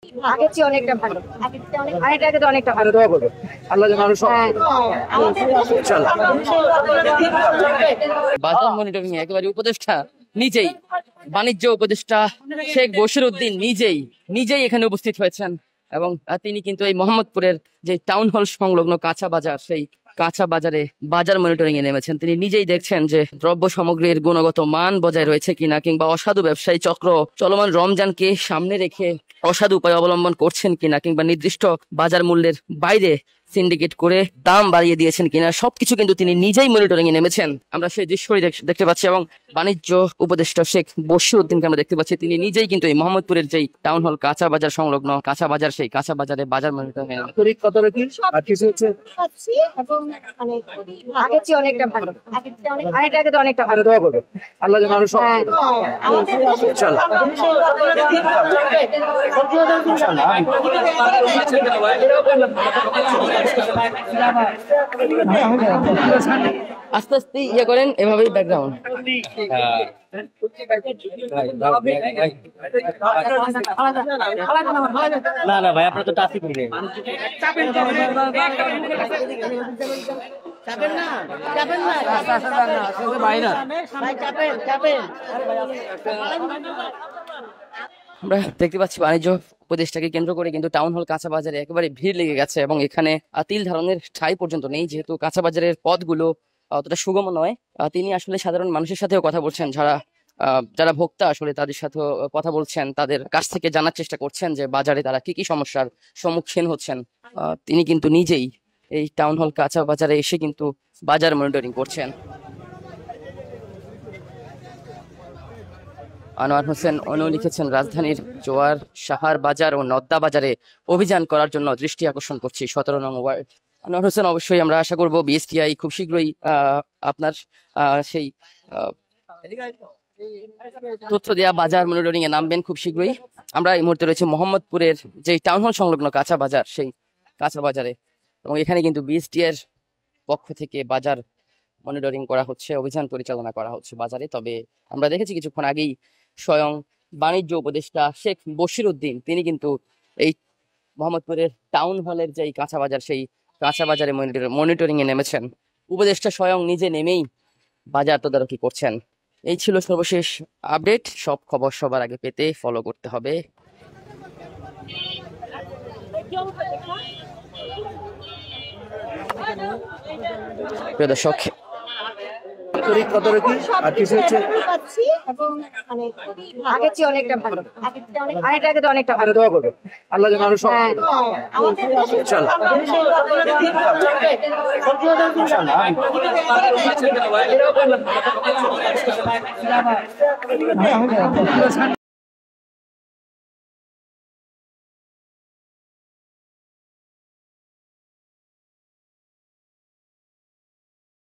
আগের চেয়ে অনেকটা ভালো। আগের আগে তো অনেকটা ভালো। দোয়া করবেন আল্লাহ যেন আরো সব ইনশাআল্লাহ। বাজার মনিটরিং একেবারে উপদেষ্টা নিজেই, বাণিজ্য উপদেষ্টা শেখ বশিরউদ্দিন নিজেই এখানে উপস্থিত হয়েছেন এবং তিনি কিন্তু এই মোহাম্মদপুরের যে টাউন হল সংলগ্ন কাঁচা বাজার, সেই কাঁচা বাজারে বাজার মনিটরিং এ নেমেছেন। তিনি নিজেই দেখছেন যে দ্রব্য সামগ্রীর গুণগত মান বজায় রয়েছে কিনা, কিংবা অসাধু ব্যবসায়ী চক্র চলমান রমজানকে সামনে রেখে অসাধু উপায় অবলম্বন করছেন কিনা, কিংবা নির্দিষ্ট বাজার মূল্যের বাইরে সিন্ডিকেট করে দাম বাড়িয়ে দিয়েছেন কিনা, সবকিছু কিন্তু তিনি নিজেই মনিটরিং এ নেমেছেন। আমরা সেই দৃশ্যই দেখতে পাচ্ছি এবং বাণিজ্য উপদেষ্টা শেখ বশিরউদ্দিনকে আমরা দেখতে পাচ্ছি, তিনি নিজেই কিন্তু এই মোহাম্মদপুরের যেই টাউন হল কাঁচা বাজার সংলগ্ন কাঁচা বাজার, সেই কাঁচা বাজারে বাজার মনিটরিং কত রাখি আর কিছু হচ্ছে এবং মানে আগের চেয়ে অনেকটা ভালো। আগের আগে তো অনেকটা ভালো। দোয়া করবেন আল্লাহ যেন আরো সব ইনশাআল্লাহ। আস্তে আস্তে ইয়ে করেন, এভাবেই ব্যাকগ্রাউন্ড। না ভাই, আপনার তো টাচই করি নাই। আমরা দেখতে পাচ্ছি বাণিজ্য উপদেষ্টাকে কেন্দ্র করে কিন্তু টাউন হল কাঁচা বাজারে একেবারে ভিড় লেগে গেছে এবং এখানে তিল ধারণের ঠাঁই পর্যন্ত নেই, যেহেতু কাঁচা বাজারের পথগুলো অতটা সুগম নয়। তিনি আসলে সাধারণ মানুষের সাথেও কথা বলছেন, যারা ভোক্তা আসলে তাদের সাথেও কথা বলছেন, তাদের কাছ থেকে জানার চেষ্টা করছেন যে বাজারে তারা কি কি সমস্যার সম্মুখীন হচ্ছেন। তিনি কিন্তু নিজেই এই টাউন হল কাঁচা বাজারে এসে কিন্তু বাজার মনিটরিং করছেন। আনোয়ার হোসেন অনু লিখেছেন, রাজধানীর জোয়ার, সাহার বাজার ও নদ্দা বাজারে অভিযান করার জন্য দৃষ্টি আকর্ষণ করছি 17 নং ওয়ার্ড। আনোয়ার হোসেন, অবশ্যই আমরা আশা করব বিএসটিআই খুব শীঘ্রই আপনার সেই তথ্য দেওয়া বাজার মনিটরিং এ নামবেন খুব শীঘ্রই। আমরা এই মুহূর্তে রয়েছে মোহাম্মদপুরের যে টাউন হল সংলগ্ন কাঁচা বাজার, সেই কাঁচা বাজারে, এবং এখানে কিন্তু বিএসটিআই এর পক্ষ থেকে বাজার মনিটরিং করা হচ্ছে, অভিযান পরিচালনা করা হচ্ছে বাজারে। তবে আমরা দেখেছি কিছুক্ষণ আগেই স্বয়ং বাণিজ্য উপদেষ্টা শেখ বশিরউদ্দিন তিনি কিন্তু এই মোহাম্মদপুরের টাউন হলের যে কাঁচা বাজার, সেই কাঁচা বাজারে মনিটরিং এ নেমেছেন। উপদেষ্টা স্বয়ং নিজে নেমেই বাজার তদারকি করছেন। এই ছিল সর্বশেষ আপডেট। সব খবর সবার আগে পেতে ফলো করতে হবে। প্রিয় দর্শক, কত রাখি আর কিছু হচ্ছে এবং মানে আগের চেয়ে অনেকটা ভালো। আগের আগে তো অনেকটা ভালো। দোয়া করবেন আল্লাহ যেন আরো সব ইনশাআল্লাহ।